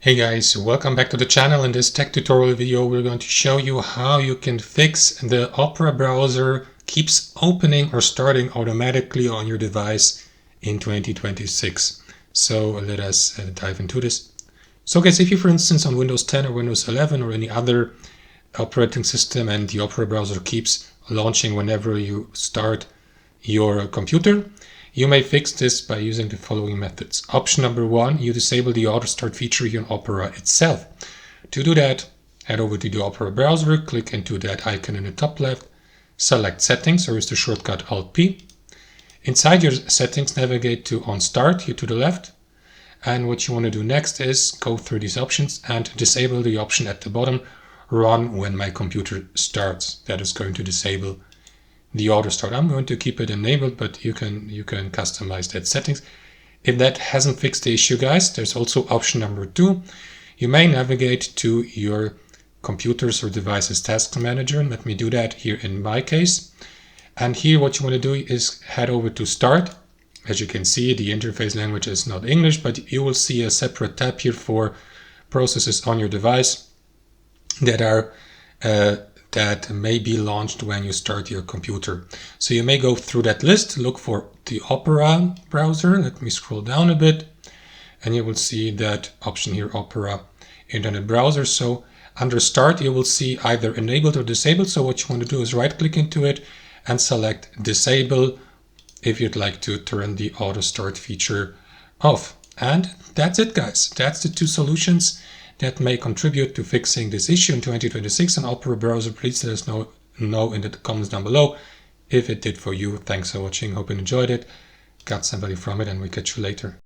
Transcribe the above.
Hey guys, welcome back to the channel. In this tech tutorial video, we're going to show you how you can fix the Opera browser keeps opening or starting automatically on your device in 2026. So let us dive into this. So guys, if you, for instance, on Windows 10 or Windows 11 or any other operating system and the Opera browser keeps launching whenever you start your computer, you may fix this by using the following methods. Option number one, you disable the auto start feature here in Opera itself. To do that, head over to the Opera browser, click into that icon in the top left, select settings, or use the shortcut Alt-P. Inside your settings, navigate to on start here to the left. And what you want to do next is go through these options and disable the option at the bottom, run when my computer starts. That is going to disable the auto start. I'm going to keep it enabled, but you can customize that settings. If that hasn't fixed the issue, guys, there's also option number two. You may navigate to your computer's or device's task manager. Let me do that here in my case. And here what you want to do is head over to start. As you can see, the interface language is not English, but you will see a separate tab here for processes on your device that are that may be launched when you start your computer. So you may go through that list, look for the Opera browser. Let me scroll down a bit and you will see that option here, Opera Internet Browser. So under Start, you will see either enabled or disabled. So what you want to do is right click into it and select Disable if you'd like to turn the auto start feature off. And that's it, guys. That's the two solutions that may contribute to fixing this issue in 2026 on Opera browser. Please let us know in the comments down below if it did for you. Thanks for watching. Hope you enjoyed it, got some value from it, and we catch you later.